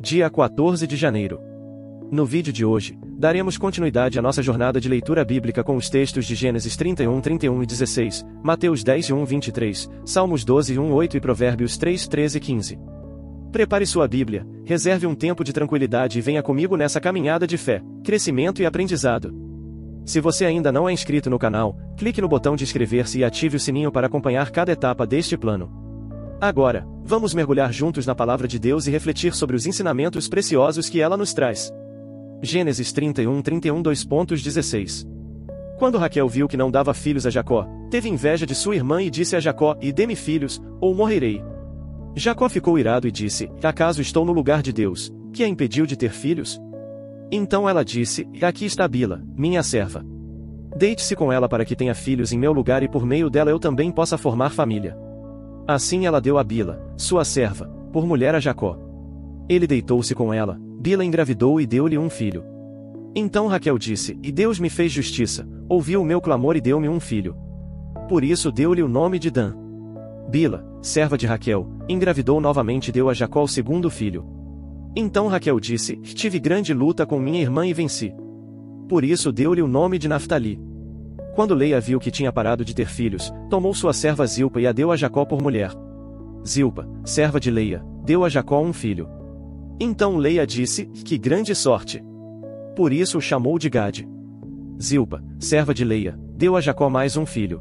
dia 14 de janeiro. No vídeo de hoje, daremos continuidade à nossa jornada de leitura bíblica com os textos de Gênesis 31, 31 e 16, Mateus 10, 1, 23, Salmos 12, 1, 8 e Provérbios 3, 13 e 15. Prepare sua Bíblia, reserve um tempo de tranquilidade e venha comigo nessa caminhada de fé, crescimento e aprendizado. Se você ainda não é inscrito no canal, clique no botão de inscrever-se e ative o sininho para acompanhar cada etapa deste plano. Agora, vamos mergulhar juntos na Palavra de Deus e refletir sobre os ensinamentos preciosos que ela nos traz. Gênesis 31, 31, 2.16. Quando Raquel viu que não dava filhos a Jacó, teve inveja de sua irmã e disse a Jacó: "E dê-me filhos, ou morrerei." Jacó ficou irado e disse: "Acaso estou no lugar de Deus, que a impediu de ter filhos?" Então ela disse: "Aqui está Bila, minha serva. Deite-se com ela para que tenha filhos em meu lugar e por meio dela eu também possa formar família." Assim ela deu a Bila, sua serva, por mulher a Jacó. Ele deitou-se com ela, Bila engravidou e deu-lhe um filho. Então Raquel disse: "E Deus me fez justiça, ouviu o meu clamor e deu-me um filho." Por isso deu-lhe o nome de Dan. Bila, serva de Raquel, engravidou novamente e deu a Jacó o segundo filho. Então Raquel disse: "Tive grande luta com minha irmã e venci." Por isso deu-lhe o nome de Naftali. Quando Leia viu que tinha parado de ter filhos, tomou sua serva Zilpa e a deu a Jacó por mulher. Zilpa, serva de Leia, deu a Jacó um filho. Então Leia disse: "Que grande sorte!" Por isso o chamou de Gade. Zilpa, serva de Leia, deu a Jacó mais um filho.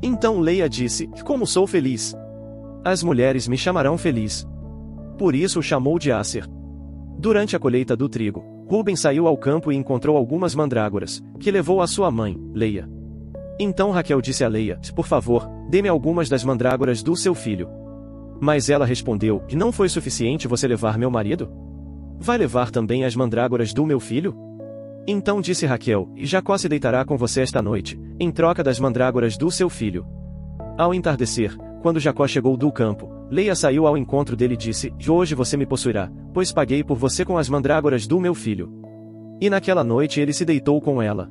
Então Leia disse: "Como sou feliz! As mulheres me chamarão feliz." Por isso o chamou de Aser. Durante a colheita do trigo, Ruben saiu ao campo e encontrou algumas mandrágoras, que levou à sua mãe, Leia. Então Raquel disse a Leia: "Por favor, dê-me algumas das mandrágoras do seu filho." Mas ela respondeu: "Não foi suficiente você levar meu marido? Vai levar também as mandrágoras do meu filho?" Então disse Raquel: "Jacó se deitará com você esta noite, em troca das mandrágoras do seu filho." Ao entardecer, quando Jacó chegou do campo, Leia saiu ao encontro dele e disse: "Hoje você me possuirá, pois paguei por você com as mandrágoras do meu filho." E naquela noite ele se deitou com ela.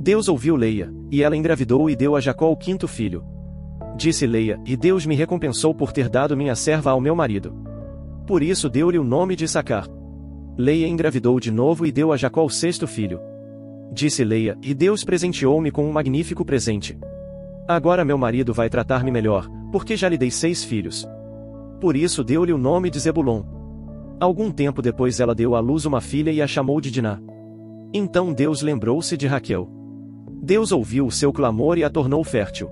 Deus ouviu Leia, e ela engravidou e deu a Jacó o quinto filho. Disse Leia: "E Deus me recompensou por ter dado minha serva ao meu marido." Por isso deu-lhe o nome de Issacar. Leia engravidou de novo e deu a Jacó o sexto filho. Disse Leia: "E Deus presenteou-me com um magnífico presente. Agora meu marido vai tratar-me melhor, porque já lhe dei 6 filhos." Por isso deu-lhe o nome de Zebulon. Algum tempo depois ela deu à luz uma filha e a chamou de Diná. Então Deus lembrou-se de Raquel. Deus ouviu o seu clamor e a tornou fértil.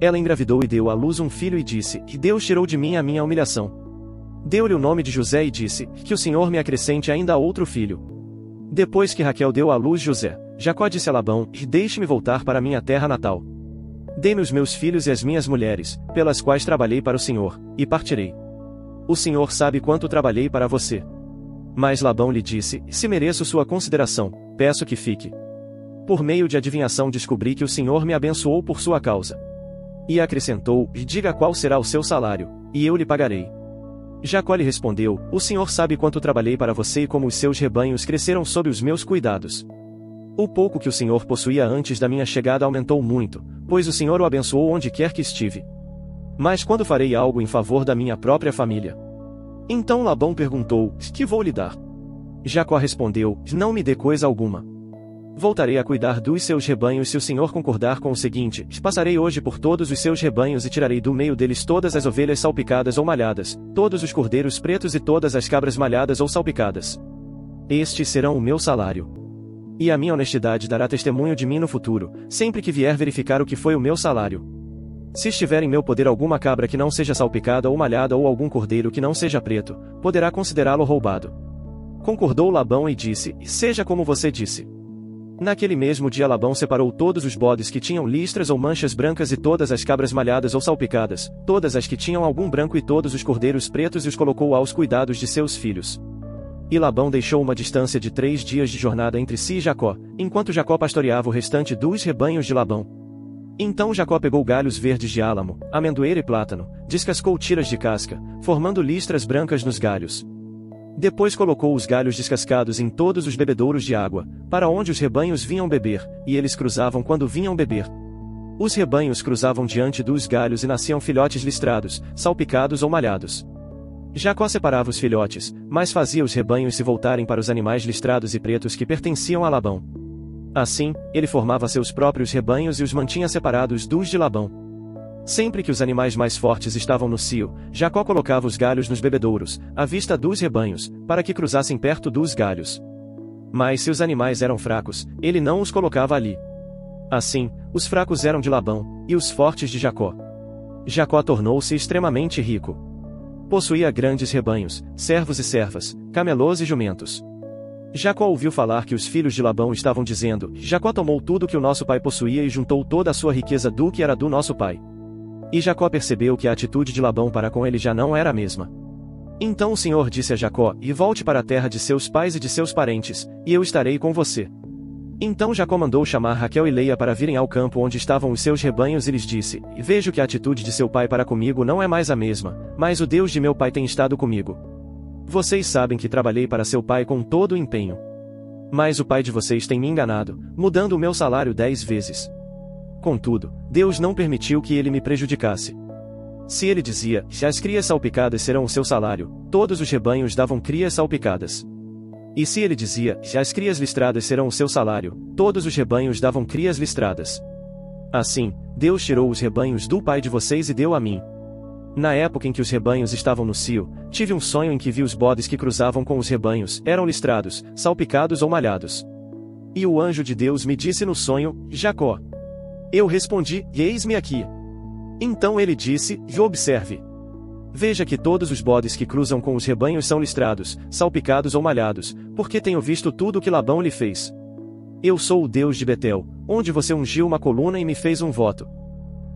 Ela engravidou e deu à luz um filho e disse: "E Deus tirou de mim a minha humilhação." Deu-lhe o nome de José e disse: "Que o Senhor me acrescente ainda outro filho." Depois que Raquel deu à luz José, Jacó disse a Labão: "E deixe-me voltar para minha terra natal. Dê-me os meus filhos e as minhas mulheres, pelas quais trabalhei para o Senhor, e partirei. O Senhor sabe quanto trabalhei para você." Mas Labão lhe disse: "Se mereço sua consideração, peço que fique. Por meio de adivinhação descobri que o Senhor me abençoou por sua causa." E acrescentou: "E diga qual será o seu salário, e eu lhe pagarei." Jacó lhe respondeu: "O Senhor sabe quanto trabalhei para você e como os seus rebanhos cresceram sob os meus cuidados. O pouco que o Senhor possuía antes da minha chegada aumentou muito, pois o Senhor o abençoou onde quer que estive. Mas quando farei algo em favor da minha própria família?" Então Labão perguntou: "Que vou lhe dar?" Jacó respondeu: "Não me dê coisa alguma. Voltarei a cuidar dos seus rebanhos se o Senhor concordar com o seguinte: passarei hoje por todos os seus rebanhos e tirarei do meio deles todas as ovelhas salpicadas ou malhadas, todos os cordeiros pretos e todas as cabras malhadas ou salpicadas. Estes serão o meu salário. E a minha honestidade dará testemunho de mim no futuro, sempre que vier verificar o que foi o meu salário. Se estiver em meu poder alguma cabra que não seja salpicada ou malhada ou algum cordeiro que não seja preto, poderá considerá-lo roubado." Concordou Labão e disse: "Seja como você disse." Naquele mesmo dia Labão separou todos os bodes que tinham listras ou manchas brancas e todas as cabras malhadas ou salpicadas, todas as que tinham algum branco e todos os cordeiros pretos e os colocou aos cuidados de seus filhos. E Labão deixou uma distância de 3 dias de jornada entre si e Jacó, enquanto Jacó pastoreava o restante dos rebanhos de Labão. Então Jacó pegou galhos verdes de álamo, amendoeira e plátano, descascou tiras de casca, formando listras brancas nos galhos. Depois colocou os galhos descascados em todos os bebedouros de água, para onde os rebanhos vinham beber, e eles cruzavam quando vinham beber. Os rebanhos cruzavam diante dos galhos e nasciam filhotes listrados, salpicados ou malhados. Jacó separava os filhotes, mas fazia os rebanhos se voltarem para os animais listrados e pretos que pertenciam a Labão. Assim, ele formava seus próprios rebanhos e os mantinha separados dos de Labão. Sempre que os animais mais fortes estavam no cio, Jacó colocava os galhos nos bebedouros, à vista dos rebanhos, para que cruzassem perto dos galhos. Mas se os animais eram fracos, ele não os colocava ali. Assim, os fracos eram de Labão, e os fortes de Jacó. Jacó tornou-se extremamente rico. Possuía grandes rebanhos, servos e servas, camelôs e jumentos. Jacó ouviu falar que os filhos de Labão estavam dizendo: Jacó tomou tudo que o nosso pai possuía e juntou toda a sua riqueza do que era do nosso pai. E Jacó percebeu que a atitude de Labão para com ele já não era a mesma. Então o Senhor disse a Jacó: E volte para a terra de seus pais e de seus parentes, e eu estarei com você. Então Jacó mandou chamar Raquel e Leia para virem ao campo onde estavam os seus rebanhos e lhes disse: Vejo que a atitude de seu pai para comigo não é mais a mesma, mas o Deus de meu pai tem estado comigo. Vocês sabem que trabalhei para seu pai com todo o empenho. Mas o pai de vocês tem me enganado, mudando o meu salário 10 vezes. Contudo, Deus não permitiu que ele me prejudicasse. Se ele dizia: as crias salpicadas serão o seu salário, todos os rebanhos davam crias salpicadas. E se ele dizia: as crias listradas serão o seu salário, todos os rebanhos davam crias listradas. Assim, Deus tirou os rebanhos do pai de vocês e deu a mim. Na época em que os rebanhos estavam no cio, tive um sonho em que vi os bodes que cruzavam com os rebanhos, eram listrados, salpicados ou malhados. E o anjo de Deus me disse no sonho: Jacó. Eu respondi: eis-me aqui. Então ele disse: observe. Veja que todos os bodes que cruzam com os rebanhos são listrados, salpicados ou malhados, porque tenho visto tudo o que Labão lhe fez. Eu sou o Deus de Betel, onde você ungiu uma coluna e me fez um voto.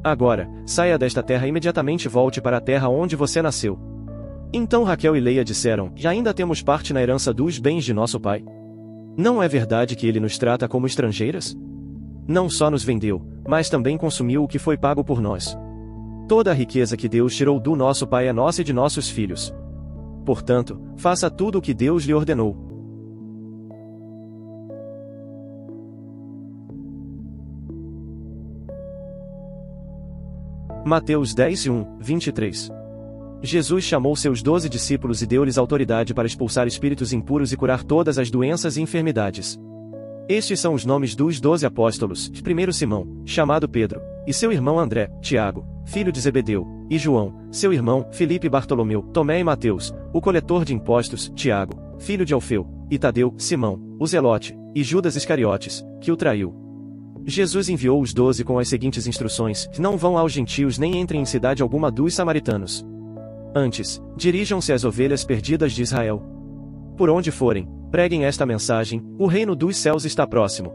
Agora, saia desta terra e imediatamente volte para a terra onde você nasceu. Então Raquel e Leia disseram: E ainda temos parte na herança dos bens de nosso pai? Não é verdade que ele nos trata como estrangeiras? Não só nos vendeu, mas também consumiu o que foi pago por nós. Toda a riqueza que Deus tirou do nosso pai é nossa e de nossos filhos. Portanto, faça tudo o que Deus lhe ordenou. Mateus 10:1, 23. Jesus chamou seus 12 discípulos e deu-lhes autoridade para expulsar espíritos impuros e curar todas as doenças e enfermidades. Estes são os nomes dos 12 apóstolos: primeiro Simão, chamado Pedro, e seu irmão André, Tiago, filho de Zebedeu, e João, seu irmão, Filipe e Bartolomeu, Tomé e Mateus, o coletor de impostos, Tiago, filho de Alfeu, e Tadeu, Simão, o Zelote, e Judas Iscariotes, que o traiu. Jesus enviou os 12 com as seguintes instruções: Não vão aos gentios nem entrem em cidade alguma dos samaritanos. Antes, dirijam-se às ovelhas perdidas de Israel. Por onde forem, preguem esta mensagem: o reino dos céus está próximo.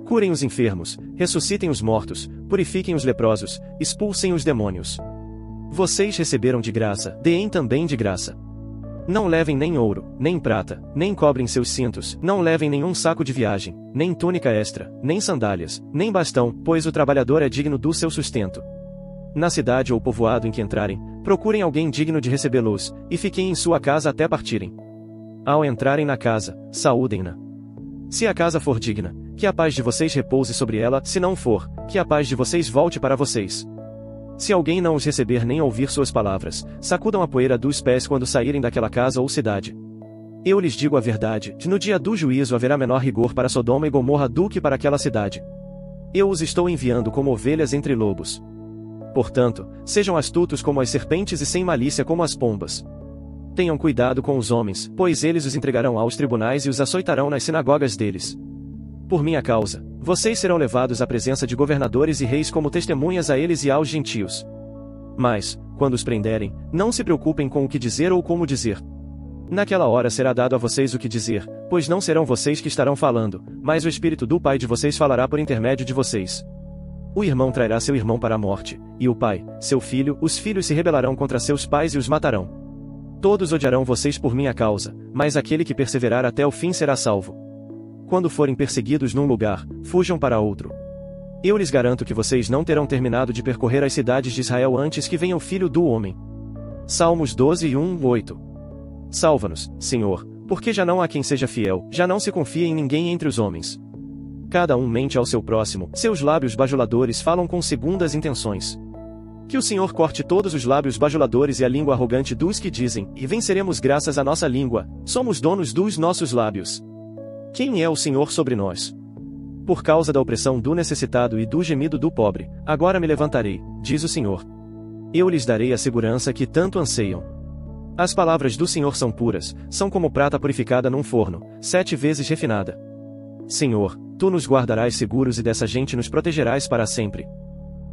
Curem os enfermos, ressuscitem os mortos, purifiquem os leprosos, expulsem os demônios. Vocês receberam de graça, deem também de graça. Não levem nem ouro, nem prata, nem cobre em seus cintos, não levem nenhum saco de viagem, nem túnica extra, nem sandálias, nem bastão, pois o trabalhador é digno do seu sustento. Na cidade ou povoado em que entrarem, procurem alguém digno de recebê-los, e fiquem em sua casa até partirem. Ao entrarem na casa, saúdem-na. Se a casa for digna, que a paz de vocês repouse sobre ela; se não for, que a paz de vocês volte para vocês. Se alguém não os receber nem ouvir suas palavras, sacudam a poeira dos pés quando saírem daquela casa ou cidade. Eu lhes digo a verdade: no dia do juízo haverá menor rigor para Sodoma e Gomorra do que para aquela cidade. Eu os estou enviando como ovelhas entre lobos. Portanto, sejam astutos como as serpentes e sem malícia como as pombas. Tenham cuidado com os homens, pois eles os entregarão aos tribunais e os açoitarão nas sinagogas deles. Por minha causa, vocês serão levados à presença de governadores e reis como testemunhas a eles e aos gentios. Mas, quando os prenderem, não se preocupem com o que dizer ou como dizer. Naquela hora será dado a vocês o que dizer, pois não serão vocês que estarão falando, mas o Espírito do Pai de vocês falará por intermédio de vocês. O irmão trairá seu irmão para a morte, e o pai, seu filho; os filhos se rebelarão contra seus pais e os matarão. Todos odiarão vocês por minha causa, mas aquele que perseverar até o fim será salvo. Quando forem perseguidos num lugar, fujam para outro. Eu lhes garanto que vocês não terão terminado de percorrer as cidades de Israel antes que venha o Filho do Homem. Salmos 12:1, 8. Salva-nos, Senhor, porque já não há quem seja fiel, já não se confia em ninguém entre os homens. Cada um mente ao seu próximo, seus lábios bajuladores falam com segundas intenções. Que o Senhor corte todos os lábios bajuladores e a língua arrogante dos que dizem, e venceremos graças à nossa língua, somos donos dos nossos lábios. Quem é o Senhor sobre nós? Por causa da opressão do necessitado e do gemido do pobre, agora me levantarei, diz o Senhor. Eu lhes darei a segurança que tanto anseiam. As palavras do Senhor são puras, são como prata purificada num forno, 7 vezes refinada. Senhor, tu nos guardarás seguros e dessa gente nos protegerás para sempre.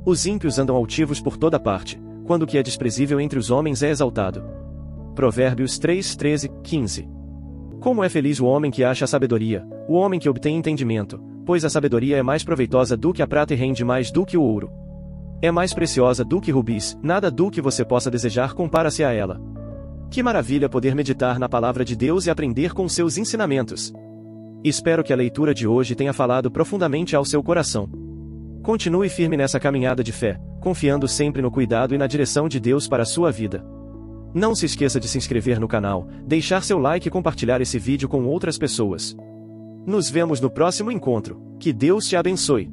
Os ímpios andam altivos por toda parte, quando o que é desprezível entre os homens é exaltado. Provérbios 3, 13, 15. Como é feliz o homem que acha a sabedoria, o homem que obtém entendimento, pois a sabedoria é mais proveitosa do que a prata e rende mais do que o ouro. É mais preciosa do que rubis, nada do que você possa desejar compara-se a ela. Que maravilha poder meditar na palavra de Deus e aprender com seus ensinamentos. Espero que a leitura de hoje tenha falado profundamente ao seu coração. Continue firme nessa caminhada de fé, confiando sempre no cuidado e na direção de Deus para a sua vida. Não se esqueça de se inscrever no canal, deixar seu like e compartilhar esse vídeo com outras pessoas. Nos vemos no próximo encontro. Que Deus te abençoe.